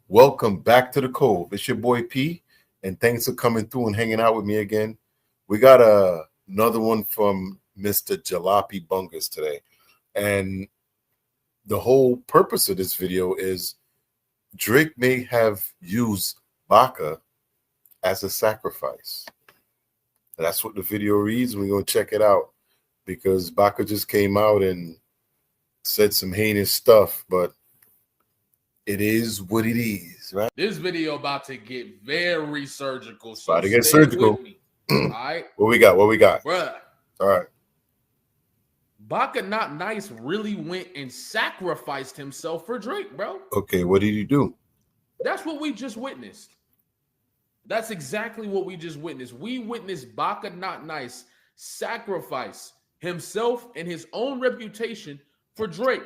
Welcome back to the Cove. It's your boy P, and thanks for coming through and hanging out with me again. We got another one from Mr. Jalopy Bungus today, and the whole purpose of this video is Drake may have used Baka as a sacrifice. That's what the video reads. We're going to check it out because Baka just came out and said some heinous stuff, but it is what it is, right? This video about to get very surgical. So About to get stay surgical. with me. All right. What we got? Bruh. All right. Baka Not Nice really went and sacrificed himself for Drake, bro. Okay, what did he do? That's what we just witnessed. That's exactly what we just witnessed. We witnessed Baka Not Nice sacrifice himself and his own reputation for Drake.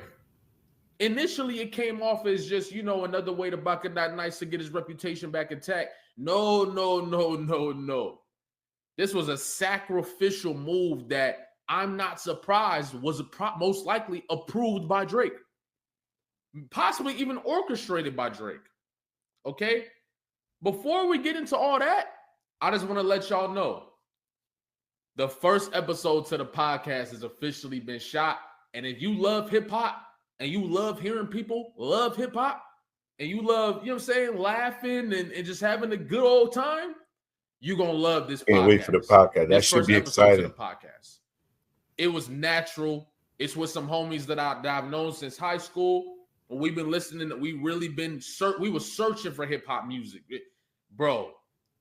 Initially, it came off as just, another way to Baka Not Nice to get his reputation back intact. No. This was a sacrificial move that I'm not surprised was most likely approved by Drake. Possibly even orchestrated by Drake. Okay? Before we get into all that, I just want to let y'all know the first episode to the podcast has officially been shot. And if you love hip-hop, and you love hearing people love hip-hop, and you love, laughing and just having a good old time, you're going to love this podcast. Can't wait for the podcast. That should be exciting. The podcast. It was natural. It's with some homies that I've known since high school. And we've been listening. We were searching for hip-hop music. Bro,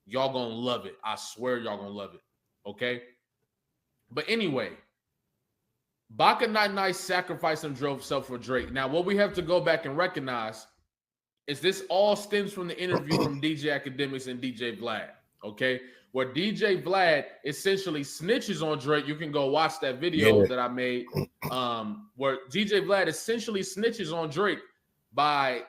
y'all going to love it. I swear y'all going to love it. Okay? But anyway, Baka Not Nice sacrificed himself for Drake. Now, what we have to go back and recognize is this all stems from the interview from DJ Akademiks and DJ Vlad, okay? Where DJ Vlad essentially snitches on Drake. You can go watch that video that I made where DJ Vlad essentially snitches on Drake by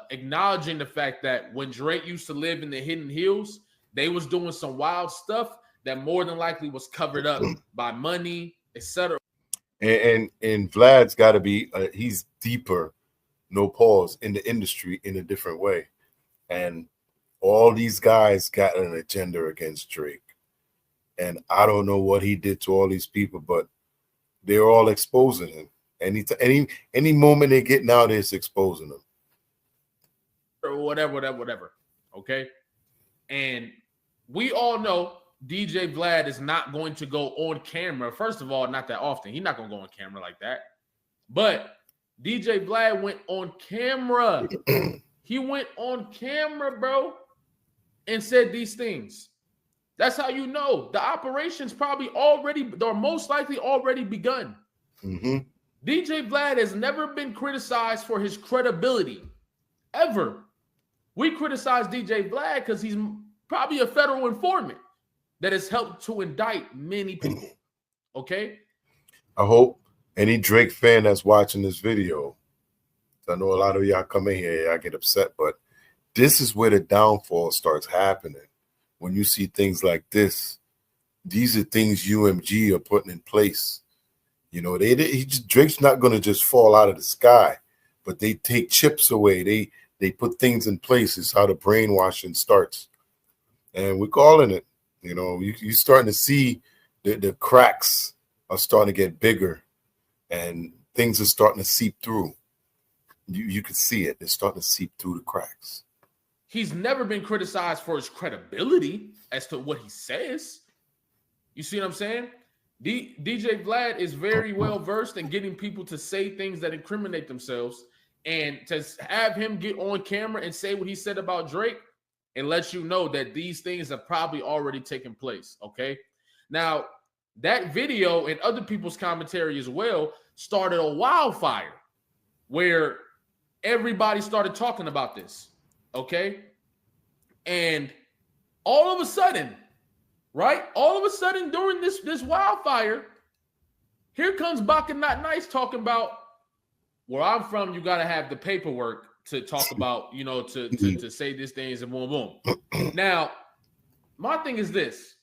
acknowledging the fact that when Drake used to live in the Hidden Hills, they was doing some wild stuff that more than likely was covered up by money, etc. And Vlad's got to be he's deeper, no pause, in the industry in a different way. And all these guys got an agenda against Drake. And I don't know what he did to all these people, but they're all exposing him. Any moment they get now, they're exposing him. Or whatever. Okay. And we all know DJ Vlad is not going to go on camera. First of all, not that often. He's not going to go on camera like that. But DJ Vlad went on camera. He went on camera, bro, and said these things. That's how you know the operation's probably already, or most likely already begun. Mm-hmm. DJ Vlad has never been criticized for his credibility, ever. We criticize DJ Vlad because he's probably a federal informant that has helped to indict many people. Okay? I hope any Drake fan that's watching this video, I know a lot of y'all come in here, y'all get upset, but this is where the downfall starts happening. When you see things like this, these are things UMG are putting in place. Drake's not going to just fall out of the sky, but they take chips away. They put things in place. It's how the brainwashing starts. And we're calling it. You're starting to see the cracks are starting to get bigger and things are starting to seep through. You can see it. They're starting to seep through the cracks. He's never been criticized for his credibility as to what he says. You see what I'm saying? DJ Vlad is very well versed in getting people to say things that incriminate themselves, and to have him get on camera and say what he said about Drake, it lets you know that these things have probably already taken place, okay? Now, that video and other people's commentary as well started a wildfire where everybody started talking about this, okay? And all of a sudden, right? All of a sudden during this wildfire, here comes Baka Not Nice talking about, where I'm from, you got to have the paperwork to talk about, to say these things and boom, boom. Now, my thing is this.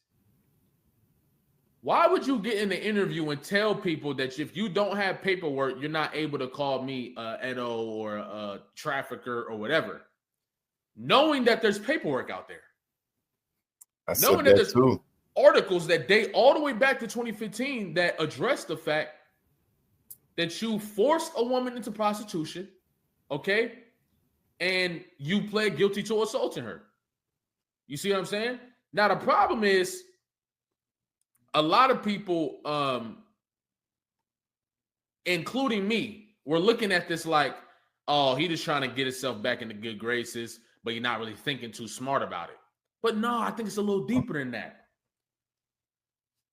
Why would you get in the interview and tell people that if you don't have paperwork, you're not able to call me NO or a trafficker or whatever? knowing that there's paperwork out there. I Knowing said that that there's too. articles that date all the way back to 2015 that address the fact that you forced a woman into prostitution, okay, and you pled guilty to assaulting her. You see what I'm saying? Now, the problem is a lot of people, including me, were looking at this like, oh, he just trying to get himself back into good graces, but you're not really thinking too smart about it. But no, I think it's a little deeper than that.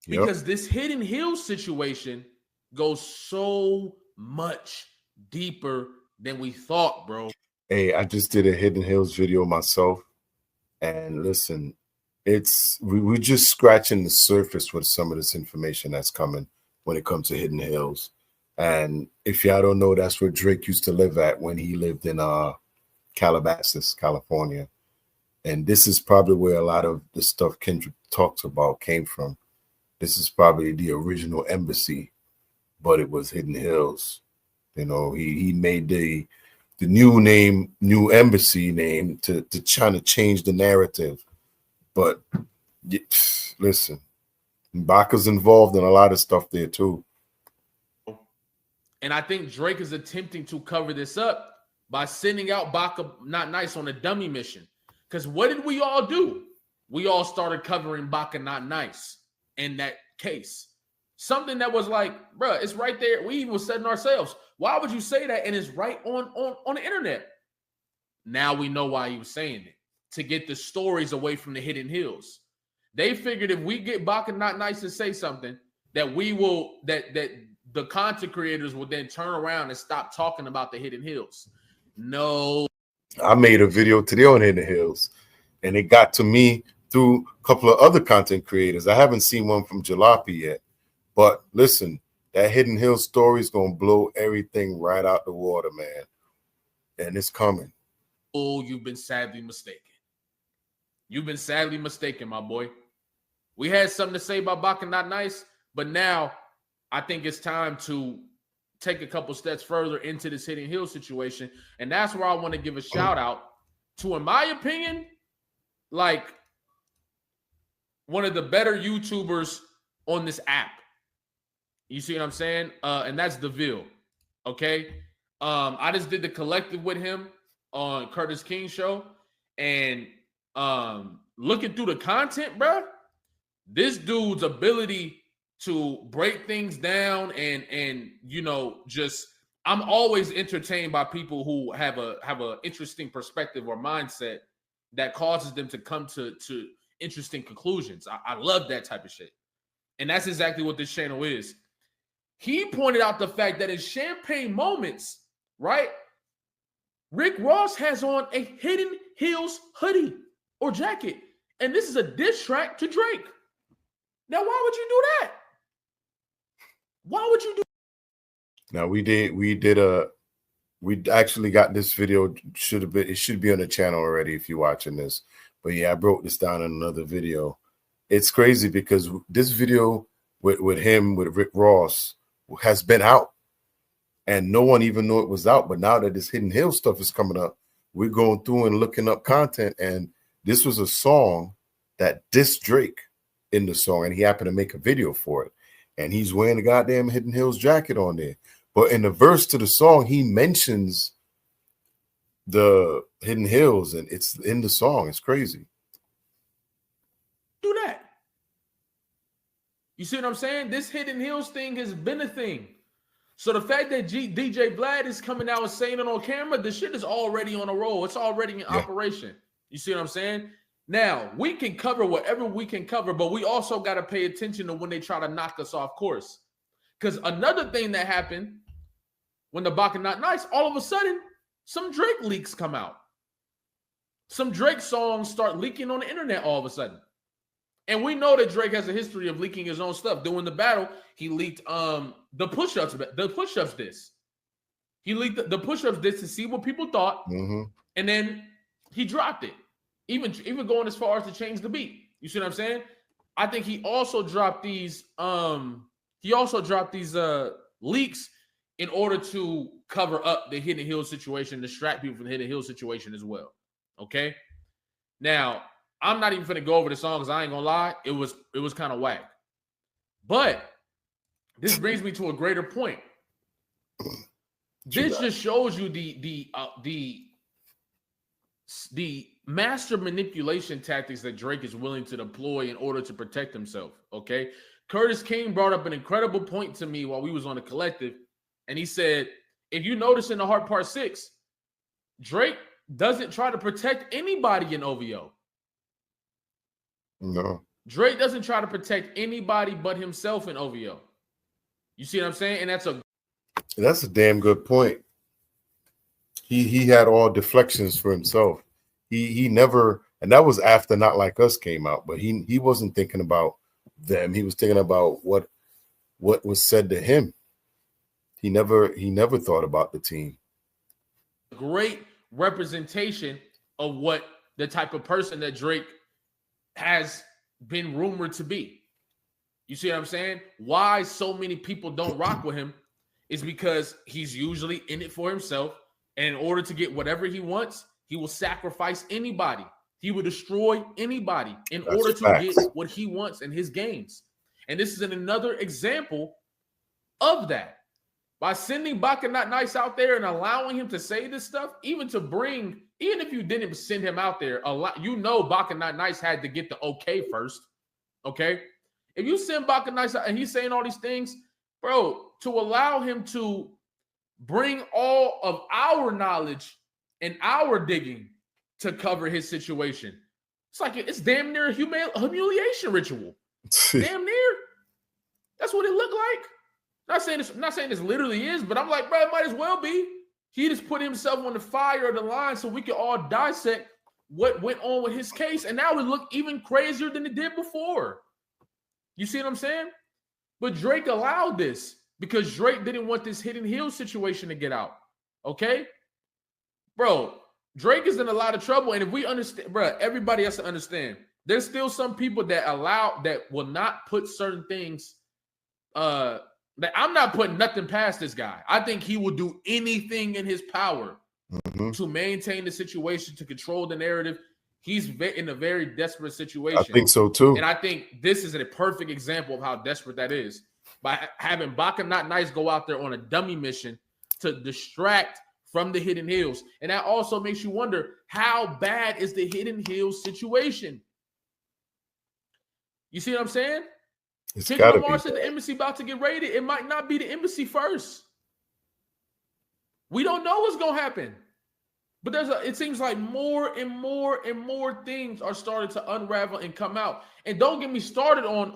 Because this Hidden Hills situation goes so much deeper than we thought, bro. Hey, I just did a Hidden Hills video myself. And listen, we're just scratching the surface with some of this information that's coming when it comes to Hidden Hills. And if y'all don't know, that's where Drake used to live at when he lived in Calabasas, California. And this is probably where a lot of the stuff Kendrick talks about came from. This is probably the original embassy, but it was Hidden Hills. You know, he made the new embassy name to try to change the narrative. But listen, Baka's involved in a lot of stuff there too. And I think Drake is attempting to cover this up by sending out Baka Not Nice on a dummy mission. Because what did we all do? We all started covering Baka Not Nice in that case. Something that was like, bro, it's right there. We even was setting ourselves. Why would you say that? And it's right on the internet. Now we know why he was saying it. To get the stories away from the Hidden Hills. They figured if we get Baka Not Nice to say something, that we will, that the content creators will then turn around and stop talking about the Hidden Hills. No. I made a video today on Hidden Hills, and it got to me through a couple of other content creators. I haven't seen one from Jalopy yet. But listen, that Hidden Hills story is going to blow everything right out the water, man. And it's coming. Oh, you've been sadly mistaken. You've been sadly mistaken, my boy. We had something to say about Baka Not Nice, but now I think it's time to take a couple steps further into this Hidden Hills situation. And that's where I want to give a shout out to, in my opinion, like one of the better YouTubers on this app. You see what I'm saying? And that's DeVille. Okay. I just did the collective with him on Curtis King's show. And looking through the content, bro, this dude's ability to break things down and you know, just I'm always entertained by people who have a interesting perspective or mindset that causes them to come to interesting conclusions. I love that type of shit. And that's exactly what this channel is. He pointed out the fact that in Champagne Moments, right, Rick Ross has on a Hidden Hills hoodie or jacket. And this is a diss track to Drake. Now, why would you do that? Why would you do that? Now, we actually got this video. It should be on the channel already if you're watching this. But yeah, I broke this down in another video. It's crazy because this video with Rick Ross has been out. And no one even knew it was out. But now that this Hidden Hill stuff is coming up, we're going through and looking up content. And this was a song that dissed Drake in the song. And he happened to make a video for it. And he's wearing a goddamn Hidden Hills jacket on there. But in the verse to the song, he mentions the Hidden Hills. And it's in the song. It's crazy. Do that. You see what I'm saying? This Hidden Hills thing has been a thing. So the fact that DJ Vlad is coming out and saying it on camera, the shit is already on a roll. It's already in operation. You see what I'm saying? Now, we can cover whatever we can cover, but we also got to pay attention to when they try to knock us off course. Because another thing that happened when the Baka Not Nice, all of a sudden, some Drake leaks come out. Some Drake songs start leaking on the internet all of a sudden. And we know that Drake has a history of leaking his own stuff. During the battle, he leaked the push-ups diss. He leaked the push-ups diss to see what people thought, and then he dropped it. Even going as far as to change the beat. You see what I'm saying? I think he also dropped these leaks in order to cover up the Hidden Hill situation, distract people from the Hidden Hill situation as well. Okay. Now, I'm not even going to go over the song because I ain't going to lie. It was kind of whack. But this brings me to a greater point. This just shows you the master manipulation tactics that Drake is willing to deploy in order to protect himself. Okay. Curtis King brought up an incredible point to me while we was on the collective. And he said, if you notice in the Heart Part 6, Drake doesn't try to protect anybody in OVO. No. Drake doesn't try to protect anybody but himself in OVO. You see what I'm saying? And that's a damn good point. He had all deflections for himself. He never, and that was after Not Like Us came out, but he wasn't thinking about them. He was thinking about what was said to him. He never thought about the team. Great representation of what the type of person that Drake has been rumored to be. You see what I'm saying? Why so many people don't rock with him is because he's usually in it for himself. And in order to get whatever he wants, he will sacrifice anybody. He will destroy anybody in order to get what he wants in his games. And this is another example of that. By sending Baka Not Nice out there and allowing him to say this stuff, even if you didn't send him out there, Baka Not Nice had to get the okay first. Okay? If you send Baka Nice out and he's saying all these things, bro, to allow him to bring all of our knowledge and our digging to cover his situation, it's damn near a humiliation ritual. Damn near. That's what it looked like. Not saying this literally is, but I'm like, bro, it might as well be. He just put himself on the fire of the line so we could all dissect what went on with his case. And now it looked even crazier than it did before. You see what I'm saying? But Drake allowed this because Drake didn't want this Hidden Hills situation to get out. Okay? Bro, Drake is in a lot of trouble. And if we understand, bro, everybody has to understand. There's still some people that will not put certain things, that I'm not putting nothing past this guy. I think he will do anything in his power to maintain the situation, to control the narrative. He's in a very desperate situation. I think so too. And I think this is a perfect example of how desperate that is. By having Baka Not Nice go out there on a dummy mission to distract from the Hidden Hills. And that also makes you wonder, how bad is the Hidden Hills situation? You see what I'm saying? It's gotta be. Said the embassy about to get raided. It might not be the embassy first. We don't know what's gonna happen. But it seems like more and more and more things are starting to unravel and come out. And don't get me started on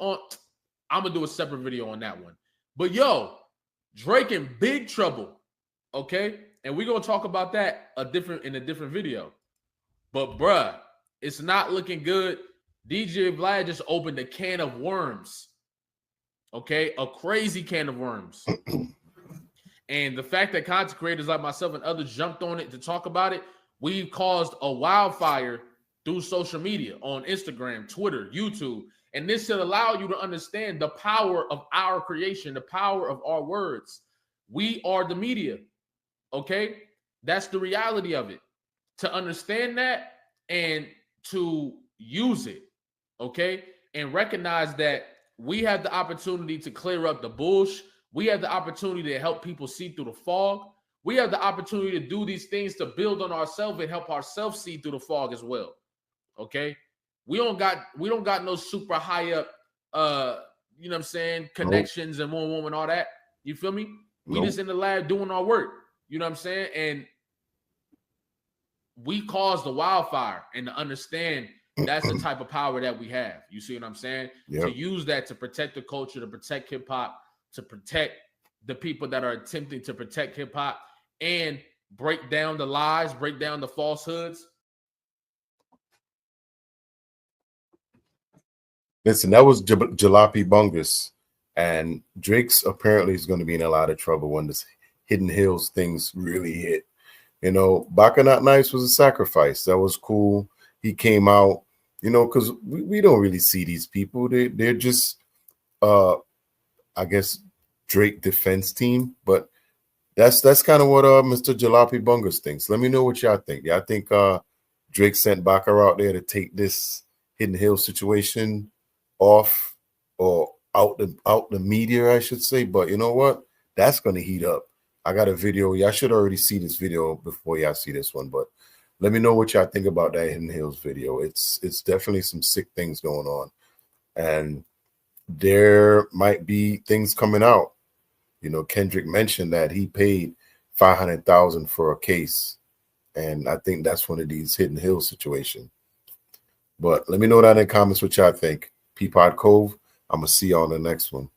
I'm gonna do a separate video on that one. But yo, Drake in big trouble. Okay? And we're gonna talk about that in a different video. But bruh, it's not looking good. DJ Vlad just opened a can of worms. Okay, a crazy can of worms. And the fact that content creators like myself and others jumped on it to talk about it, we've caused a wildfire through social media on Instagram, Twitter, YouTube. And this should allow you to understand the power of our creation, the power of our words. We are the media. Okay, that's the reality of it. To understand that and to use it, okay, and recognize that we have the opportunity to clear up the bullshit. We have the opportunity to help people see through the fog. We have the opportunity to do these things to build on ourselves and help ourselves see through the fog as well. Okay, we don't got no super high up, you know what I'm saying, connections and one woman, all that. You feel me? We just in the lab doing our work. You know what I'm saying? And we caused the wildfire, and to understand that's the type of power that we have. You see what I'm saying? Yep. To use that to protect the culture, to protect hip hop, to protect the people that are attempting to protect hip hop, and break down the lies, break down the falsehoods. Listen, that was Jalopy Bungus, and Drake's apparently is going to be in a lot of trouble when this Hidden Hills things really hit. You know, Baka Not Nice was a sacrifice. That was cool. He came out, you know, because we don't really see these people. They're just, I guess, Drake defense team. But that's kind of what Mr. Jalopy Bungus thinks. Let me know what y'all think. Y'all think Drake sent Baka out there to take this Hidden Hill situation off or out the media, I should say. But you know what? That's going to heat up. I got a video. Y'all should already see this video before y'all see this one. But let me know what y'all think about that Hidden Hills video. It's definitely some sick things going on. And there might be things coming out. You know, Kendrick mentioned that he paid $500,000 for a case. And I think that's one of these Hidden Hills situations. But let me know down in the comments what y'all think. Peapod Cove, I'm going to see y'all on the next one.